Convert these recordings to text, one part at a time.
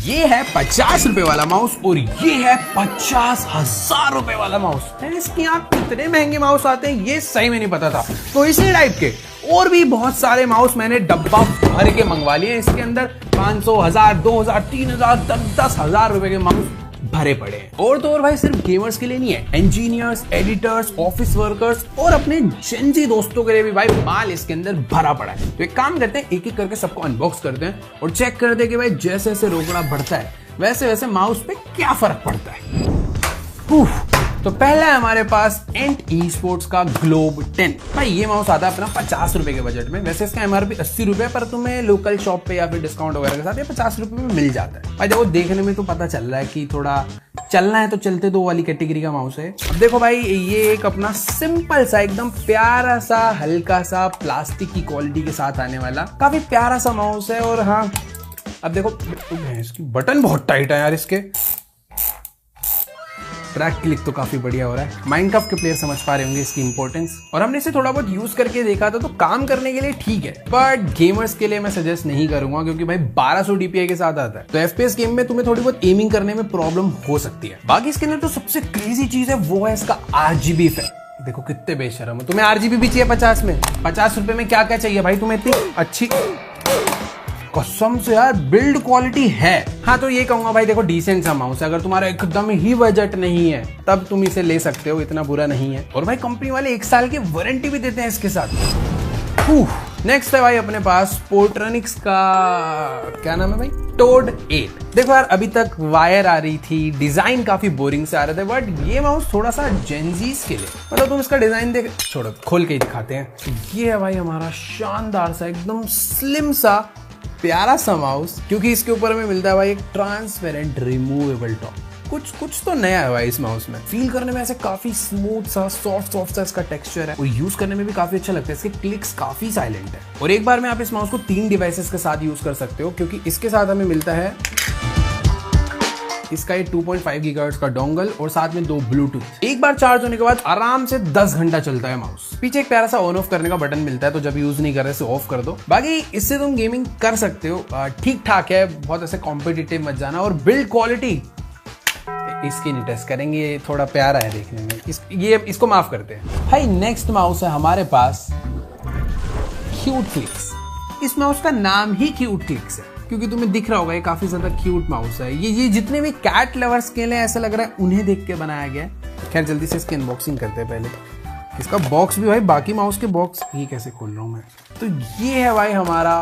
ये है 50 रुपए वाला माउस और ये है 50,000 रुपए वाला माउस। इसके यहाँ कितने महंगे माउस आते हैं ये सही में नहीं पता था। तो इसी टाइप के और भी बहुत सारे माउस मैंने डब्बा भर के मंगवा लिए। इसके अंदर 500, 1000, 2000, 3000, 10,000 रुपए के माउस भरे पड़े हैं। और तो और भाई सिर्फ गेमर्स के लिए नहीं है, इंजीनियर्स, एडिटर्स, ऑफिस वर्कर्स और अपने जेनजी दोस्तों के लिए भी भाई माल इसके अंदर भरा पड़ा है। तो एक काम करते हैं, एक एक करके सबको अनबॉक्स करते हैं और चेक करते हैं कि भाई जैसे जैसे रोकड़ा बढ़ता है वैसे वैसे माउस पे क्या फर्क पड़ता है। तो पहला है हमारे पास एंट ई-स्पोर्ट्स का ग्लोब 10। भाई ये माउस आता है अपना 50 रुपए के बजट में। वैसे इसका एमआरपी 80 रुपए, पर तुम्हें लोकल शॉप पे या फिर डिस्काउंट वगैरह के साथ ये 50 रुपए में मिल जाता है। भाई देखो देखने में तो पता चल रहा है कि थोड़ा चलना है तो चलते दो वाली कैटेगरी का माउस है। अब देखो भाई ये एक अपना सिंपल सा एकदम प्यारा सा हल्का सा प्लास्टिक की क्वालिटी के साथ आने वाला काफी प्यारा सा माउस है। और हाँ अब देखो इसकी बटन बहुत टाइट है यार। इसके ट्रैक क्लिक तो काफी बढ़िया हो रहा है। माइनक्राफ्ट के प्लेयर समझ पा रहे होंगे इसकी इंपॉर्टेंस। और हमने इसे थोड़ा बहुत यूज करके देखा था तो काम करने के लिए ठीक है, बट गेमर्स के लिए मैं सजेस्ट नहीं करूंगा क्योंकि भाई 1200 DPI के साथ आता है तो FPS गेम में तुम्हें थोड़ी बहुत एमिंग करने में प्रॉब्लम हो सकती है। बाकी इसके अंदर तो सबसे क्रेजी चीज है वो है इसका RGB इफेक्ट। देखो कितने बेशरम हो। तुम्हें RGB भी चाहिए 50 में, 50 रुपए में क्या क्या चाहिए भाई तुम्हें इतनी अच्छी कसम से यार बिल्ड क्वालिटी है। हाँ तो ये कहूंगा भाई देखो डिसेंट सा माउस है। अगर तुम्हारा एकदम ही बजट नहीं है तब तुम इसे ले सकते हो, इतना बुरा नहीं है। और भाई कंपनी वाले 1 साल की वारंटी भी देते हैं इसके साथ। नेक्स्ट है भाई अपने पास पोर्ट्रॉनिक्स का क्या नाम है भाई, टोड 8। देखो यार अभी तक वायर आ रही थी, डिजाइन काफी बोरिंग से आ रहे थे, बट ये माउस थोड़ा सा जेनजीज के लिए, मतलब तुम इसका डिजाइन देख, छोड़ो खोल के ही दिखाते हैं। ये है भाई हमारा शानदार सा एकदम स्लिम सा प्यारा सा माउस, क्योंकि इसके ऊपर हमें मिलता है भाई एक ट्रांसपेरेंट रिमूवेबल टॉप। कुछ तो नया है भाई इस माउस में। फील करने में ऐसे काफी स्मूथ सा सॉफ्ट सा इसका टेक्सचर है और यूज करने में भी काफी अच्छा लगता है। इसके क्लिक्स काफी साइलेंट है और एक बार में आप इस माउस को 3 डिवाइसेस के साथ यूज कर सकते हो, क्योंकि इसके साथ हमें मिलता है इसका ये 2.5 गीगाहर्ट्ज का डोंगल और साथ में 2 ब्लूटूथ। एक बार चार्ज होने के बाद आराम से 10 घंटा चलता है माउस। पीछे एक प्यारा सा ऑन ऑफ करने का बटन मिलता है, तो जब यूज नहीं कर रहे इसे ऑफ कर दो। बाकी इससे तुम गेमिंग कर सकते हो, ठीक ठाक है, बहुत ऐसे कॉम्पिटिटिव मत जाना। और बिल्ड क्वालिटी इसकी नहीं टेस्ट करेंगे, थोड़ा प्यारा है देखने में, इसको माफ करते हैं। भाई नेक्स्ट माउस है हमारे पास क्यूट क्लिक्स। इस माउस का नाम ही क्यूट क्लिक्स है क्योंकि तुम्हें दिख रहा होगा ये काफी ज्यादा क्यूट माउस है। ये जितने भी कैट लवर्स के लिए ऐसा लग रहा है उन्हें देख के बनाया गया है। खैर जल्दी से इसकी अनबॉक्सिंग करते हैं पहले। इसका बॉक्स भी भाई बाकी माउस के बॉक्स ये कैसे खोल रहा हूं मैं। तो ये है भाई हमारा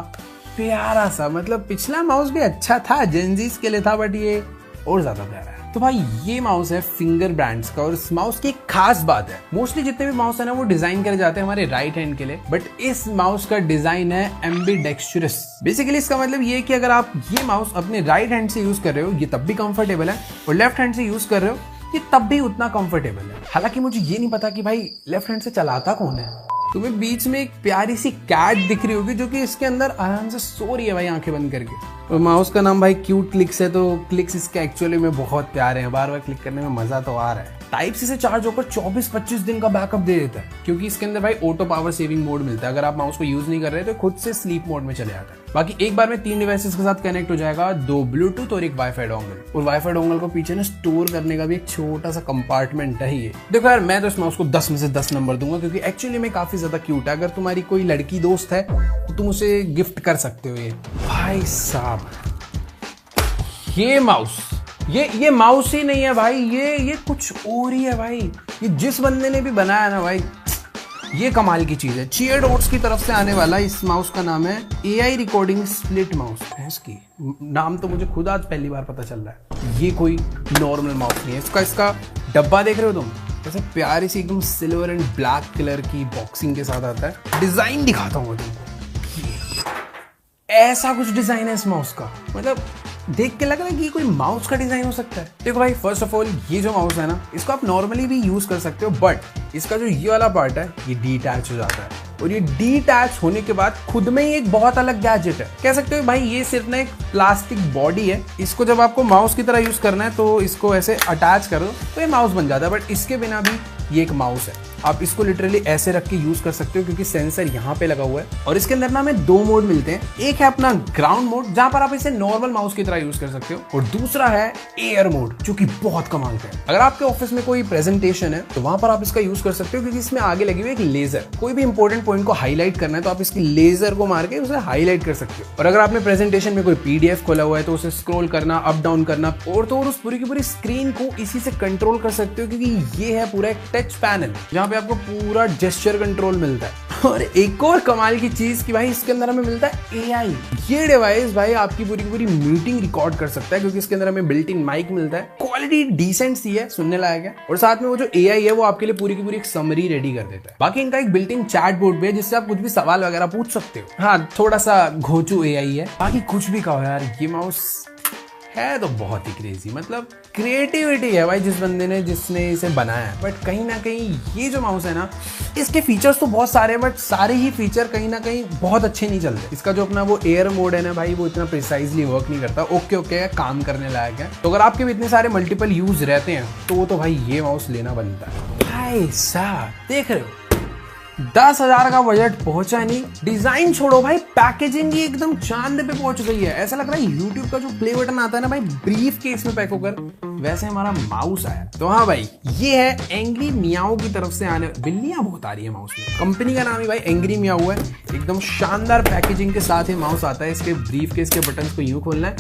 प्यारा सा, मतलब पिछला माउस भी अच्छा था, जेनजीज के लिए था, बट ये और ज्यादा प्यारा है। तो भाई ये माउस है फिंगर ब्रांड्स का और इस माउस की एक खास बात है, मोस्टली जितने भी माउस है ना वो डिजाइन करे जाते हैं हमारे राइट हैंड के लिए, बट इस माउस का डिजाइन है एम्बीडेक्स्ट्रस। बेसिकली इसका मतलब ये है कि अगर आप ये माउस अपने राइट हैंड से यूज कर रहे हो ये तब भी कंफर्टेबल है, और लेफ्ट हैंड से यूज कर रहे हो ये तब भी उतना कंफर्टेबल है। हालांकि मुझे ये नहीं पता कि भाई लेफ्ट हैंड से चलाता कौन है। तुम्हें बीच में एक प्यारी सी कैट दिख रही होगी जो कि इसके अंदर आराम से सो रही है भाई आंखें बंद करके। और माउस का नाम भाई क्यूट क्लिक्स है, तो क्लिक्स इसके एक्चुअली में बहुत प्यारे हैं, बार बार क्लिक करने में मजा तो आ रहा है। टाइप सी से चार्ज होकर 24-25 दिन का बैकअप दे देता है, क्योंकि इसके अंदर भाई ऑटो पावर सेविंग मोड मिलता है। अगर आप माउस को यूज नहीं कर रहे तो खुद से स्लीप मोड में चले जाता है। बाकी एक बार में 3 डिवाइसेस के साथ कनेक्ट हो जाएगा, 2 ब्लूटूथ और एक वाईफाई डोंगल। और वाईफाई डोंगल को पीछे ना स्टोर करने का भी एक छोटा सा कंपार्टमेंट है ये। देखो यार मैं तो इस माउस को 10 में से 10 नंबर दूंगा, क्योंकि एक्चुअली में काफी ज्यादा क्यूट है। अगर तुम्हारी कोई लड़की दोस्त है तो तुम उसे गिफ्ट कर सकते हो ये। भाई साहब ये माउस ये माउस ही नहीं है भाई, ये कुछ और ही है भाई। ये जिस बंदे ने भी बनाया ना भाई ये कमाल की चीज है। चीयर डॉट्स की तरफ से आने वाला इस माउस का नाम है AI रिकॉर्डिंग स्प्लिट माउस है। इसकी नाम तो मुझे खुद आज पहली बार पता चल रहा है। ये कोई नॉर्मल माउस नहीं है। इसका डब्बा देख रहे हो तुम, ऐसे प्यारी सी एकदम सिल्वर एंड ब्लैक कलर की बॉक्सिंग के साथ आता है। डिजाइन दिखाता हूँ तुमको, ऐसा कुछ डिजाइन है इस माउस का, मतलब देख के लग रहा है कि कोई माउस का डिजाइन हो सकता है। देखो भाई फर्स्ट ऑफ ऑल ये जो माउस है ना इसको आप नॉर्मली भी यूज कर सकते हो, बट इसका जो ये वाला पार्ट है ये डीटैच हो जाता है, और ये डीटैच होने के बाद खुद में ही एक बहुत अलग गैजेट है। कह सकते हो भाई ये सिर्फ ना एक प्लास्टिक बॉडी है, इसको जब आपको माउस की तरह यूज करना है तो इसको ऐसे अटैच करो तो ये माउस बन जाता है, बट इसके बिना भी ये एक माउस है। आप इसको लिटरली ऐसे रख के यूज कर सकते हो क्योंकि सेंसर यहाँ पे लगा हुआ है। और इसके अंदर ना हमें 2 मोड मिलते हैं, एक है अपना ग्राउंड मोड जहां पर आप इसे नॉर्मल माउस की तरह यूज कर सकते हो, और दूसरा है एयर मोड जो कि बहुत कमाल का है। अगर आपके ऑफिस में कोई प्रेजेंटेशन है तो वहां पर आप इसका यूज कर सकते हो क्योंकि इसमें आगे लगी हुई एक लेजर, कोई भी इंपॉर्टेंट पॉइंट को हाईलाइट करना है तो आप इसकी लेजर को मार के उसे हाईलाइट कर सकते हो। और अगर आपने प्रेजेंटेशन में कोई पीडीएफ खोला हुआ है तो उसे स्क्रॉल करना, अप डाउन करना, और तो और उस पूरी की पूरी स्क्रीन को इसी से कंट्रोल कर सकते हो क्योंकि ये है पूरा एक टच पैनल जहां पे आपको पूरा जेस्चर कंट्रोल मिलता है। और एक और कमाल की चीज कि भाई इसके अंदर हमें मिलता है एआई। ये डिवाइस भाई आपकी पूरी की पूरी मीटिंग रिकॉर्ड कर सकता है क्योंकि इसके अंदर हमें बिल्ट इन माइक मिलता है, क्वालिटी डिसेंट सी है, सुनने लायक है, और साथ में वो जो एआई है वो आपके लिए पूरी की पूरी एक समरी रेडी कर देता है। बाकी इनका एक बिल्ट इन चैट बोर्ड भी है जिससे आप कुछ भी सवाल वगैरह पूछ सकते हो। हाँ, थोड़ा सा घोचू एआई है, बाकी कुछ भी कहो यार, ये माउस है तो बहुत ही क्रेजी, मतलब क्रिएटिविटी है भाई जिस बंदे ने, जिसने इसे बनाया है। बट कहीं ना कहीं ये जो माउस है ना, इसके फीचर्स तो बहुत सारे हैं बट सारे ही फीचर कहीं ना कहीं बहुत अच्छे नहीं चलते। इसका जो अपना वो एयर मोड है ना भाई, वो इतना प्रिसाइजली वर्क नहीं करता। ओके काम करने लायक है, तो अगर आपके भी इतने सारे मल्टीपल यूज रहते हैं तो तो भाई ये माउस लेना बनता है। भाई साहब देख रहे हो 10,000 का बजट पहुंचा नहीं, डिजाइन छोड़ो भाई, पैकेजिंग ही एकदम चांद पे पहुंच गई है। ऐसा लग रहा है यूट्यूब का जो प्ले बटन आता है ना भाई, ब्रीफ केस में पैक होकर, वैसे हमारा माउस आया। तो हाँ भाई, ये है एंग्री मियाओ की तरफ से आने, बिल्लियां बहुत आ रही है माउस में, कंपनी का नाम ही भाई एंग्री मियाओ है। एकदम शानदार पैकेजिंग के साथ ये माउस आता है। इसके ब्रीफ केस के बटन को यूं खोलना है,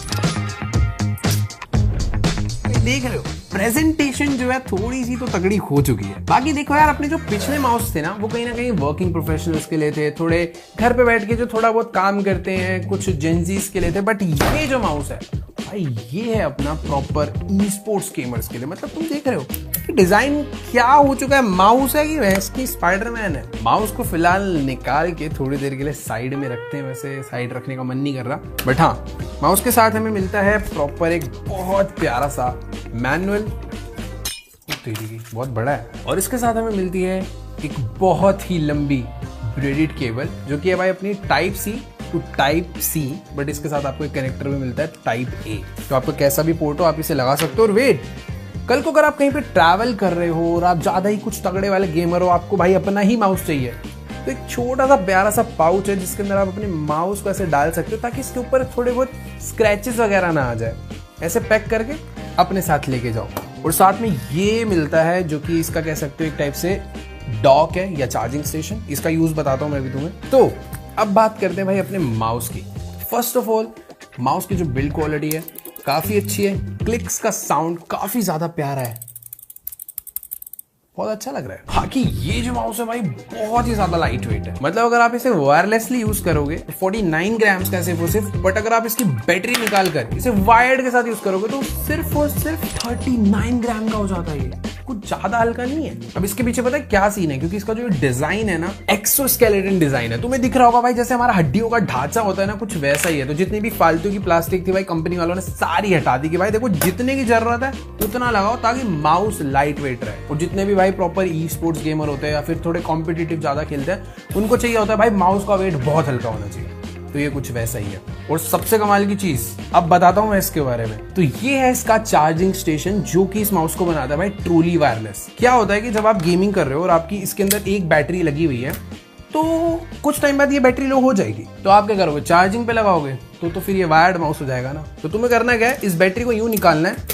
देख रहे हो प्रेजेंटेशन जो है थोड़ी सी तो तगड़ी हो चुकी है। बाकी देखो यार, अपने जो पिछले माउस थे ना वो कहीं ना कहीं वर्किंग प्रोफेशनल्स के लिए थे, थोड़े घर पे बैठ के जो थोड़ा बहुत काम करते हैं, कुछ जेंजीज के लिए थे। बट ये जो माउस है भाई, ये है अपना प्रॉपर ई स्पोर्ट्स गेमर्स के लिए। मतलब तुम देख रहे हो कि डिजाइन क्या हो चुका है, माउस है कि वैसे स्पाइडरमैन है। माउस को फिलहाल निकाल के थोड़ी देर के लिए साइड में रखते हैं, वैसे साइड रखने का मन नहीं कर रहा। बट हाँ, माउस के साथ हमें मिलता है प्रॉपर एक बहुत प्यारा सा मैनुअल, बहुत बड़ा है। और इसके साथ हमें मिलती है एक बहुत ही लंबी ब्रेडेड केबल जो कि है भाई अपनी type C to type C, but इसके साथ आपको एक कनेक्टर भी मिलता है टाइप ए, तो आपको कैसा भी पोर्ट हो आप इसे लगा सकते हो। और वेट, कल को अगर आप कहीं पे ट्रैवल कर रहे हो और आप ज्यादा ही कुछ तगड़े वाले गेमर हो, आपको भाई अपना ही माउस चाहिए, तो एक छोटा सा प्यारा सा पाउच है जिसके अंदर आप अपने माउस को ऐसे डाल सकते हो ताकि इसके ऊपर थोड़े बहुत स्क्रैचेस वगैरह ना आ जाए। ऐसे पैक करके अपने साथ लेके जाओ। और साथ में ये मिलता है जो कि इसका कह सकते हो एक टाइप से डॉक है या चार्जिंग स्टेशन। इसका यूज बताता हूं मैं भी तुम्हें। तो अब बात करते हैं भाई अपने माउस की। फर्स्ट ऑफ ऑल, माउस की जो बिल्ड क्वालिटी है काफी अच्छी है, क्लिक्स का साउंड काफी ज्यादा प्यारा है, बहुत अच्छा लग रहा है। बाकी ये जो माउस है भाई बहुत ही ज्यादा लाइट वेट है, मतलब अगर आप इसे वायरलेसली यूज करोगे तो 49 ग्राम्स का सिर्फ, बट अगर आप इसकी बैटरी निकाल कर इसे वायर्ड के साथ यूज करोगे तो सिर्फ और सिर्फ 39 ग्राम का हो जाता है। ये कुछ ज्यादा हल्का नहीं है। अब इसके पीछे पता है क्या सीन है, क्योंकि इसका जो डिजाइन है ना, एक्सोस्केलेटन डिजाइन है। तुम्हें दिख रहा होगा भाई जैसे हमारा हड्डियों का ढांचा होता है ना, कुछ वैसा ही है। तो जितनी भी फालतू की प्लास्टिक थी भाई कंपनी वालों ने सारी हटा दी कि भाई देखो जितने की जरूरत है उतना लगाओ ताकि माउस लाइट वेट रहे। और जितने भी भाई प्रॉपर ई स्पोर्ट्स गेमर होते हैं या फिर थोड़े कॉम्पिटिटिव ज्यादा खेलते हैं, उनको चाहिए होता है भाई माउस का वेट बहुत हल्का होना चाहिए। तो ये कुछ वैसा ही है। और सबसे कमाल की चीज अब बताता हूं मैं इसके बारे में, तो ये है इसका चार्जिंग स्टेशन जो कि इस माउस को बनाता है भाई ट्रूली वायरलेस। क्या होता है कि जब आप गेमिंग कर रहे हो और आपकी इसके अंदर एक बैटरी लगी हुई है, तो कुछ टाइम बाद ये बैटरी लो हो जाएगी, तो आप क्या करोगे, चार्जिंग पे लगाओगे तो फिर ये वायर्ड माउस हो जाएगा ना। तो तुम्हें करना क्या है, इस बैटरी को यूं निकालना है,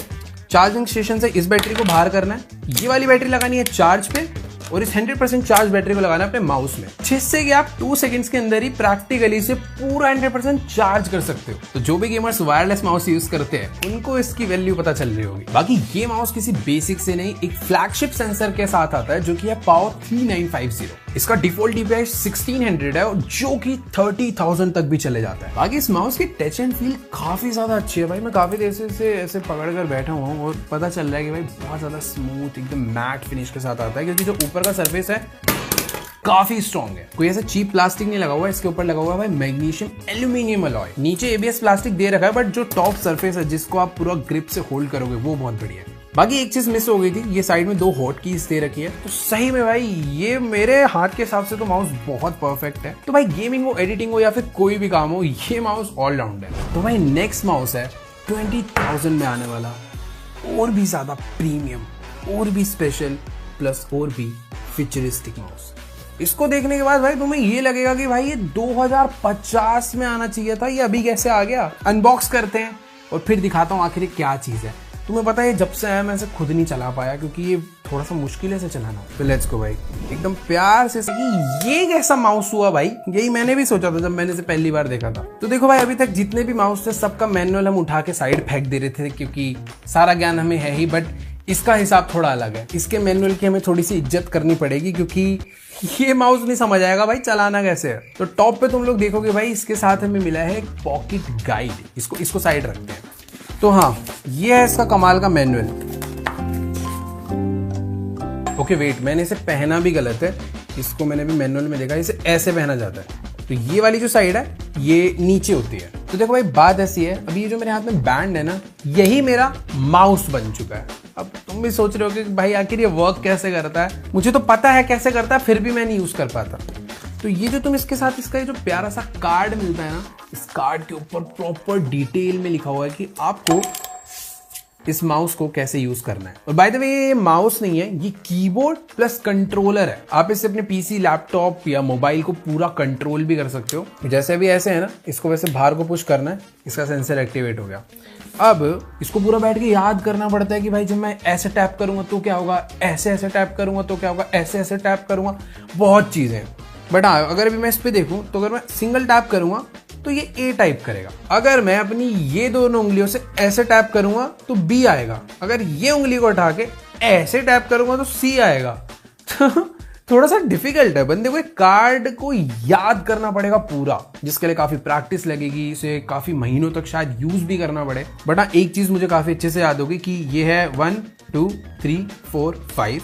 चार्जिंग स्टेशन से इस बैटरी को बाहर करना है, ये वाली बैटरी लगानी है चार्ज पे, और इस 100% चार्ज बैटरी को लगाना है अपने माउस में, जिससे कि आप 2 सेकंड्स के अंदर ही प्रैक्टिकली से पूरा 100% चार्ज कर सकते हो। तो जो भी गेमर्स वायरलेस माउस यूज करते हैं उनको इसकी वैल्यू पता चल रही होगी। बाकी ये माउस किसी बेसिक से नहीं, एक फ्लैगशिप सेंसर के साथ आता है जो कि है पावर 3950। इसका डिफॉल्ट DPI 1600 है जो कि 30,000 तक भी चले जाता है। बाकी इस माउस की टच एंड फील काफी ज्यादा अच्छी है भाई। मैं काफी देर से ऐसे पकड़ कर बैठा हुआ हूँ और पता चल रहा है कि भाई बहुत ज्यादा स्मूथ एकदम मैट फिनिश के साथ आता है, क्योंकि जो ऊपर का सरफेस है काफी स्ट्रॉन्ग है। कोई ऐसा चीप प्लास्टिक नहीं लगा हुआ, इसके ऊपर लगा हुआ है भाई मैग्नीशियम एल्यूमिनियम अलॉय। नीचे ABS प्लास्टिक दे रखा है, बट जो टॉप सरफेस है जिसको आप पूरा ग्रिप से होल्ड करोगे वो बहुत बढ़िया है। बाकी एक चीज मिस हो गई थी, ये साइड में 2 हॉट कीज दे रखी है। तो सही में भाई ये मेरे हाथ के हिसाब से तो माउस बहुत परफेक्ट है। तो भाई गेमिंग हो, एडिटिंग हो या फिर कोई भी काम हो, ये माउस ऑलराउंड है। तो भाई नेक्स्ट माउस है 20,000 में आने वाला, और भी ज्यादा प्रीमियम, और भी स्पेशल, प्लस और भी फ्यूचरिस्टिक माउस। इसको देखने के बाद भाई तुम्हें ये लगेगा कि भाई ये 2050 में आना चाहिए था, ये अभी कैसे आ गया। अनबॉक्स करते हैं और फिर दिखाता हूँ आखिर ये क्या चीज़ है। तुम्हें पता है जब से आया मैं इसे खुद नहीं चला पाया क्योंकि ये थोड़ा सा मुश्किल है इसे चलाना। तो लेट्स गो भाई, एकदम प्यार से कि ये कैसा माउस हुआ भाई, यही मैंने भी सोचा था जब मैंने इसे पहली बार देखा था। तो देखो भाई, अभी तक जितने भी माउस थे सबका मैनुअल हम उठा के साइड फेंक दे रहे थे क्योंकि सारा ज्ञान हमें है ही, बट इसका हिसाब थोड़ा अलग है। इसके मैनुअल की हमें थोड़ी सी इज्जत करनी पड़ेगी क्योंकि ये माउस नहीं समझ आएगा भाई चलाना कैसे है। तो टॉप पे तुम लोग देखोगे भाई इसके साथ हमें मिला है एक पॉकेट गाइड। इसको साइड रखते हैं। तो हाँ, ये है इसका कमाल का मैनुअल। ओके वेट, मैंने इसे पहना भी गलत है। इसको मैंने भी मैनुअल में देखा, इसे ऐसे पहना जाता है। तो ये वाली जो साइड है ये नीचे होती है। तो देखो भाई, बात ऐसी है, अभी ये जो मेरे हाथ में बैंड है ना, यही मेरा माउस बन चुका है। अब तुम भी सोच रहे हो कि भाई आखिर ये वर्क कैसे करता है। मुझे तो पता है कैसे करता है, फिर भी मैं नहीं यूज कर पाता। तो ये जो तुम इसके साथ इसका ये जो प्यारा सा कार्ड मिलता है ना, इस कार्ड के ऊपर प्रॉपर डिटेल में लिखा हुआ है कि आपको इस माउस को कैसे यूज करना है। और बाय द वे, ये माउस नहीं है, ये कीबोर्ड प्लस कंट्रोलर है। आप इससे अपने पीसी, लैपटॉप या मोबाइल को पूरा कंट्रोल भी कर सकते हो। जैसे अभी ऐसे है ना, इसको वैसे बाहर को पुश करना है, इसका सेंसर एक्टिवेट हो गया। अब इसको पूरा बैठ के याद करना पड़ता है कि भाई जब मैं ऐसे टैप करूंगा तो क्या होगा, ऐसे ऐसे टैप करूंगा तो क्या होगा, ऐसे ऐसे टैप करूंगा, बहुत चीजें। बट हाँ, अगर अभी मैं इस पे देखूं तो अगर मैं सिंगल टैप करूंगा तो ये ए टाइप करेगा। अगर मैं अपनी ये दोनों उंगलियों से ऐसे टैप करूंगा तो बी आएगा। अगर ये उंगली को उठा के ऐसे टैप करूंगा तो सी आएगा। थोड़ा सा डिफिकल्ट है, बंदे को एक कार्ड को याद करना पड़ेगा पूरा, जिसके लिए काफी प्रैक्टिस लगेगी, इसे काफी महीनों तक शायद यूज भी करना पड़े। बट हाँ, एक चीज मुझे काफी अच्छे से याद होगी कि ये है 1 2 3 4 5।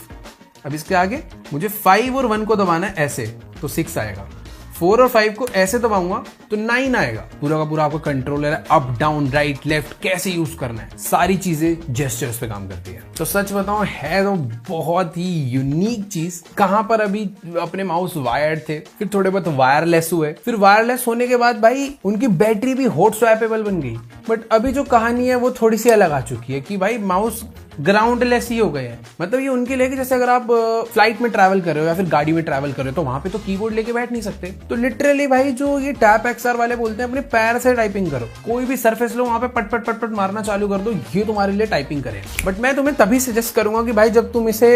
अब इसके आगे मुझे 5 और 1 को दबाना है ऐसे, तो 6 आएगा। 4 और 5 को ऐसे दबाऊंगा तो 9 आएगा। पूरा का पूरा आपका कंट्रोलर है, अप डाउन राइट लेफ्ट कैसे यूज करना है, सारी चीजें जेस्चर्स पे काम करती है। तो सच बताऊं, है तो बहुत ही यूनिक चीज। कहां पर अभी अपने माउस वायर्ड थे, फिर थोड़े बहुत वायरलेस हुए, फिर वायरलेस होने के बाद भाई उनकी बैटरी भी हॉट स्वैपेबल बन गई। बट अभी जो कहानी है वो थोड़ी सी अलग आ चुकी है कि भाई माउस ग्राउंडलेस ही हो गए हैं। मतलब ये उनके लिए कि जैसे अगर आप फ्लाइट में ट्रैवल कर रहे हो या फिर गाड़ी में ट्रैवल कर रहे हो तो वहां पे तो कीबोर्ड लेके बैठ नहीं सकते। तो लिटरली भाई जो ये टैप एक्सआर वाले बोलते हैं, अपने पैर से टाइपिंग करो। कोई भी सरफेस लो, वहां पे पट पट पट पट मारना चालू कर दो, ये तुम्हारे लिए टाइपिंग करे। बट मैं तुम्हें तभी सजेस्ट करूंगा कि भाई जब तुम इसे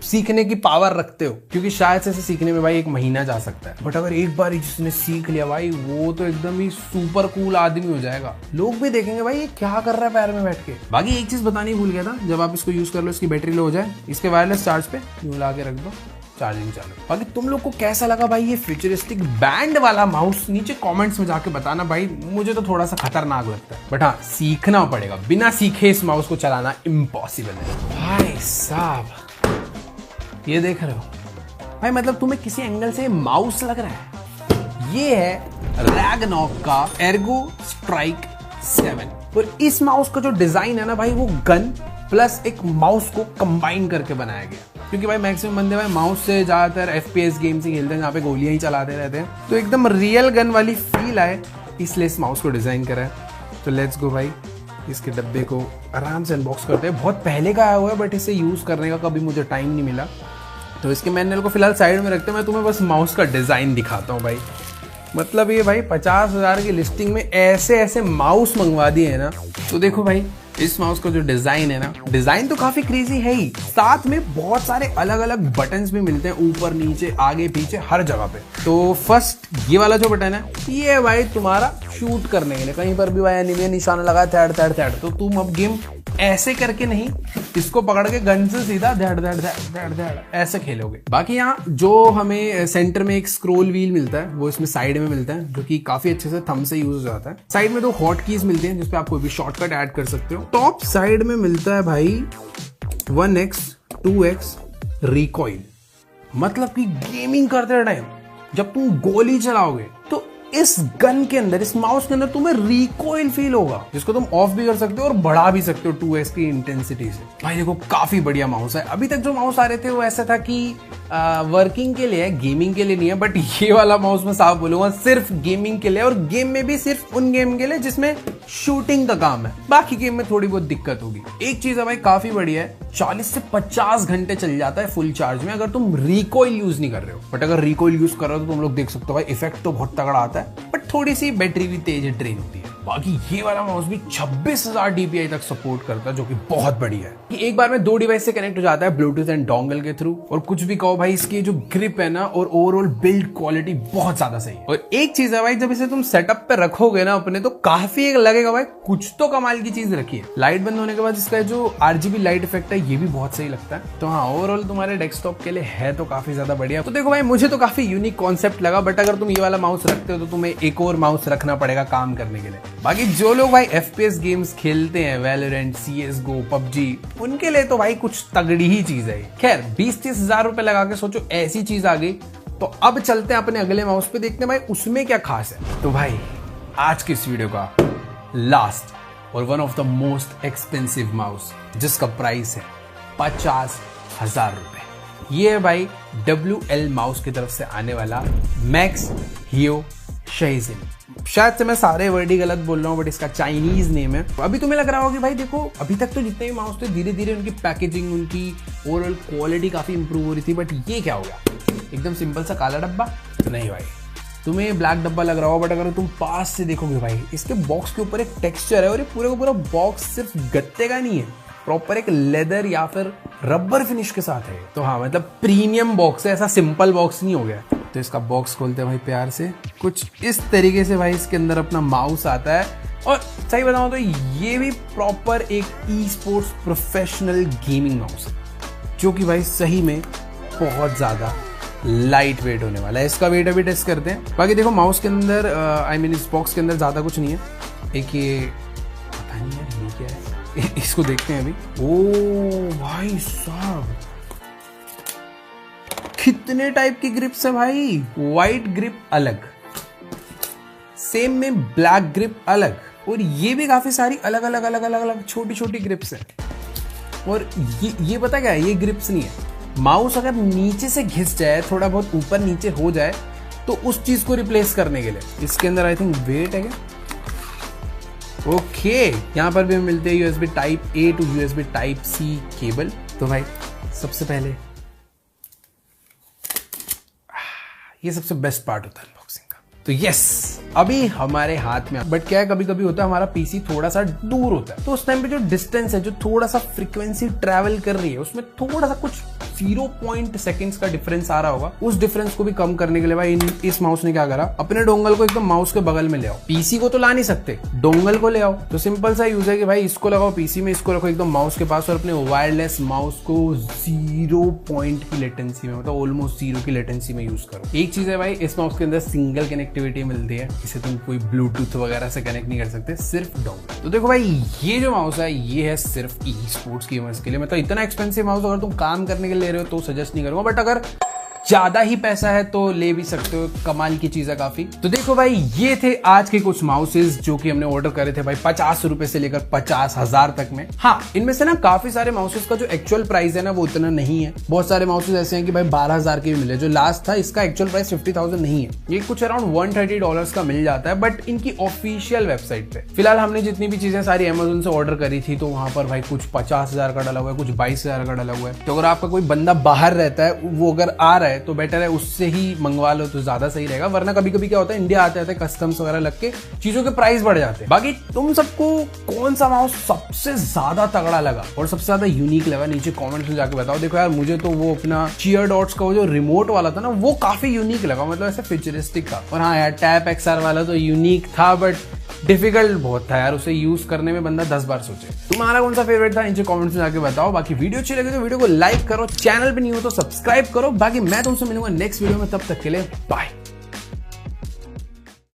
सीखने की पावर रखते हो, क्योंकि शायद से इसे सीखने में भाई 1 महीना जा सकता है। बट अगर एक बार जिसने सीख लिया भाई, वो तो एकदम ही सुपर कूल आदमी हो जाएगा। लोग भी देखेंगे भाई ये क्या कर रहा है पैर में बैठ के। बाकी एक चीज बतानी भूल गया था, जब आप इसको यूज कर लो, इसकी बैटरी लो हो जाए, इसके वायरलेस चार्ज पे यूं ला के रख दो, चार्जिंग चालू। बाकी तुम लोग को कैसा लगा भाई ये फ्यूचरिस्टिक बैंड वाला माउस, नीचे कमेंट्स में जाके बताना भाई। मुझे तो थोड़ा सा खतरनाक लगता है, बट हाँ सीखना पड़ेगा। बिना सीखे इस माउस को चलाना इम्पॉसिबल है भाई साहब। ये देख रहे हो भाई, मतलब तुम्हें किसी एंगल से माउस लग रहा है। ये है रैग्नारॉक का एर्गो स्ट्राइक 7। और इस माउस का जो डिजाइन है ना भाई, वो गन प्लस एक माउस को कंबाइन करके बनाया गया। क्योंकि भाई मैक्सिमम बंदे भाई माउस से ज्यादातर FPS गेम्स ही खेलते हैं, जहाँ पे गोलियां ही चलाते रहते हैं। तो एकदम रियल गन वाली फील आए, इसलिए इस माउस को डिजाइन करा है। तो लेट्स गो भाई, इसके डब्बे को आराम से अनबॉक्स करते हैं। बहुत पहले का आया हुआ है, बट इसे यूज करने का कभी मुझे टाइम नहीं मिला। तो इसके मैनुअल को फिलहाल साइड में रखते हैं, मैं तुम्हें बस माउस का डिजाइन दिखाता हूँ भाई। मतलब ये भाई 50,000 की लिस्टिंग में ऐसे ऐसे माउस मंगवा दिए है ना। तो देखो भाई, इस माउस का जो डिजाइन है ना, डिजाइन तो काफी क्रेजी है ही, साथ में बहुत सारे अलग अलग बटन्स भी मिलते हैं, ऊपर नीचे आगे पीछे हर जगह पे। तो फर्स्ट ये वाला जो बटन है, ये भाई तुम्हारा शूट करने के लिए, कहीं पर भी भाई एनिमी निशाना लगा थैड थैड थैड, तो तुम अब गेम ऐसे करके नहीं, इसको पकड़ के गन से सीधा धड़ धड़ धड़ धड़ ऐसे खेलोगे। बाकी यहाँ जो हमें सेंटर में एक स्क्रोल व्हील मिलता है, वो इसमें साइड में मिलता है, जो कि काफी अच्छे से थंब से यूज हो जाता है। साइड में 2 हॉट कीज मिलती हैं, जिसपे आप कोई भी शॉर्टकट ऐड कर सकते हो। टॉप साइड में मिलता है भाई 1x 2x रिकॉइल। मतलब कि गेमिंग करते टाइम जब तुम गोली चलाओगे तो इस गन के अंदर, इस माउस के अंदर तुम्हें रिकॉइल फील होगा, जिसको तुम ऑफ भी कर सकते हो और बढ़ा भी सकते हो 2x की इंटेंसिटी से। भाई देखो काफी बढ़िया माउस है। अभी तक जो माउस आ रहे थे वो ऐसा था कि वर्किंग के लिए है, गेमिंग के लिए नहीं है। बट ये वाला माउस मैं साफ बोलूंगा सिर्फ गेमिंग के लिए, और गेम में भी सिर्फ उन गेम के लिए जिसमें शूटिंग का काम है। बाकी गेम में थोड़ी बहुत दिक्कत होगी। एक चीज है भाई काफी बढ़िया है, 40 से 50 घंटे चल जाता है फुल चार्ज में अगर तुम रिकॉइल यूज नहीं कर रहे हो। बट अगर रिकॉइल यूज कर रहे हो तो तुम लोग देख सकते हो भाई इफेक्ट तो बहुत तगड़ा आता है, बट थोड़ी सी बैटरी भी तेज ड्रेन होती है। बाकी ये वाला माउस भी 26,000 DPI तक सपोर्ट करता है, जो कि बहुत बढ़िया है। कि एक बार में 2 डिवाइस से कनेक्ट हो जाता है ब्लूटूथ एंड डोंगल के थ्रू। और कुछ भी कहो भाई, इसकी जो ग्रिप है ना और ओवरऑल बिल्ड क्वालिटी बहुत ज्यादा सही है। और एक चीज है भाई, जब इसे तुम सेटअप पे रखोगे ना अपने, तो काफी एक लगेगा भाई कुछ तो कमाल की चीज रखी है। लाइट बंद होने के बाद इसका जो RGB लाइट इफेक्ट है ये भी बहुत सही लगता है। तो हाँ, ओवरऑल तुम्हारे डेस्कटॉप के लिए है तो काफी ज्यादा बढ़िया। तो देखो भाई, मुझे तो काफी यूनिक कॉन्सेप्ट लगा, बट अगर तुम ये वाला माउस रखते हो तो तुम्हें एक और माउस रखना पड़ेगा काम करने के लिए। बाकी जो लोग भाई FPS गेम्स खेलते हैं, वैलोरेंट, CSGO, PUBG, उनके लिए तो भाई कुछ तगड़ी ही चीज है। खैर 20-30 हजार रुपए लगा के सोचो ऐसी चीज आ गई। तो अब चलते हैं अपने अगले माउस पे, देखते हैं भाई उसमें क्या खास है। तो भाई आज की इस वीडियो का लास्ट और one of the most expensive mouse, जिसका प्राइस है 50,000 रुपए। ये है भाई WL माउस की तरफ से आने वाला मैक्स हियो शाइजिन। शायद से मैं सारे वर्ड ही गलत बोल रहा हूँ, बट इसका चाइनीज नेम है। अभी तुम्हें लग रहा होगा कि भाई देखो, अभी तक तो जितने भी माउस थे धीरे धीरे उनकी पैकेजिंग, उनकी ओवरऑल क्वालिटी काफी इंप्रूव हो रही थी, बट ये क्या हो गया, एकदम सिंपल सा काला डब्बा? नहीं भाई, तुम्हें ब्लैक डब्बा लग रहा होगा, बट अगर तुम पास से देखोगे भाई, इसके बॉक्स के ऊपर एक टेक्सचर है और ये पूरे का पूरा बॉक्स सिर्फ गत्ते का नहीं है, प्रॉपर एक लेदर या फिर रबर फिनिश के साथ है। तो हाँ, मतलब प्रीमियम बॉक्स है, ऐसा सिंपल बॉक्स नहीं हो गया। तो इसका बॉक्स खोलते हैं भाई प्यार से, कुछ इस तरीके से भाई इसके अंदर अपना माउस आता है। और सही बताऊं तो ये भी प्रॉपर एक ई-स्पोर्ट्स प्रोफेशनल गेमिंग माउस है, जो कि भाई सही में बहुत ज्यादा लाइट वेट होने वाला है। इसका वेट अभी टेस्ट करते हैं। बाकी देखो माउस के अंदर इस बॉक्स के अंदर ज्यादा कुछ नहीं है। एक ये पता नहीं यार ये क्या है, इसको देखते हैं अभी। ओ भाई साहब, कितने टाइप की ग्रिप्स है भाई। वाइट ग्रिप अलग, सेम में ब्लैक ग्रिप अलग, और ये भी काफी सारी अलग अलग अलग अलग अलग छोटी छोटी ग्रिप्स है। और ये पता क्या है, ये ग्रिप्स नहीं है। माउस अगर नीचे से घिस जाए, थोड़ा बहुत ऊपर नीचे हो जाए, तो उस चीज को रिप्लेस करने के लिए इसके अंदर आई थिंक वेट है क्या। ओके, यहां पर भी मिलते हैं USB type A to USB type C cable. तो भाई सबसे पहले ये सबसे बेस्ट पार्ट होता है अनबॉक्सिंग का। तो यस, अभी हमारे हाथ में, बट क्या है कभी कभी होता है हमारा PC थोड़ा सा दूर होता है, तो उस टाइम पे जो डिस्टेंस है, जो थोड़ा सा फ्रीक्वेंसी ट्रैवल कर रही है, उसमें थोड़ा सा कुछ 0 सेकंड्स का डिफरेंस आ रहा होगा। उस डिफरेंस को भी कम करने के लिए भाई इस माउस ने क्या करा, अपने डोंगल को एकदम माउस के बगल में ले आओ। PC को तो ला नहीं सकते, डोंगल को ले आओ। तो सिंपल सा यूज है कि भाई इसको लगाओ PC में, इसको रखो एकदम माउस के पास, और अपने वायरलेस माउस को 0 पॉइंट की लेटेंसी में, मतलब ऑलमोस्ट 0 की लेटेंसी में यूज करो। एक चीज है भाई, इस माउस के अंदर सिंगल कनेक्टिविटी मिलती है, इसे तुम कोई ब्लूटूथ वगैरह से कनेक्ट नहीं कर सकते, सिर्फ डोंगल। तो देखो भाई, ये जो माउस है ये है सिर्फ ई-स्पोर्ट्स गेमर्स के लिए। मतलब इतना एक्सपेंसिव माउस अगर तुम काम करने के लिए ले रहे हो तो सजेस्ट नहीं करूंगा, बट अगर ज्यादा ही पैसा है तो ले भी सकते हो, कमाल की चीज है काफी। तो देखो भाई, ये थे आज के कुछ माउसेस जो कि हमने ऑर्डर करे थे भाई 50 रुपए से लेकर 50,000 तक में। हाँ, इनमें से ना काफी सारे माउसेस का जो एक्चुअल प्राइस है ना वो उतना नहीं है। बहुत सारे माउसेस ऐसे हैं कि भाई 12,000 के भी मिले। जो लास्ट था इसका एक्चुअल प्राइस 50,000 नहीं है, ये कुछ अराउंड $130 का मिल जाता है, बट इनकी ऑफिशियल वेबसाइट पे। फिलहाल हमने जितनी भी चीजें सारी अमेजोन से ऑर्डर करी थी, तो वहां पर भाई कुछ 50,000 का डाला हुआ है, कुछ 22,000 का डाला हुआ है। तो अगर आपका कोई बंदा बाहर रहता है, वो अगर आ रहा है तो बेटर है उससे ही मंगवा लो तो ज्यादा सही रहेगा। वरना कभी कभी क्या होता है, इंडिया आते आते कस्टम्स वगैरह लग के चीजों के प्राइस बढ़ जाते हैं। बाकी तुम सबको कौन सा माउस सबसे ज्यादा तगड़ा लगा और सबसे ज्यादा यूनिक लगा, नीचे कमेंट्स में जाके बताओ। देखो यार, मुझे तो वो अपना चीयर डॉट्स का वो जो रिमोट वाला था ना, वो काफी यूनिक लगा, मतलब ऐसे फ्यूचरिस्टिक था। और हाँ यार, टैप XR वाला तो यूनिक था, बट डिफिकल्ट बहुत था यार, उसे यूज करने में बंदा 10 बार सोचे। तुम्हारा कौन सा फेवरेट था, नीचे कमेंट्स में जाके बताओ। बाकी वीडियो अच्छी लगे तो वीडियो को लाइक करो, चैनल पे नहीं हो तो सब्सक्राइब करो। बाकी मैं तुमसे मिलूंगा नेक्स्ट वीडियो में, तब तक के लिए बाय।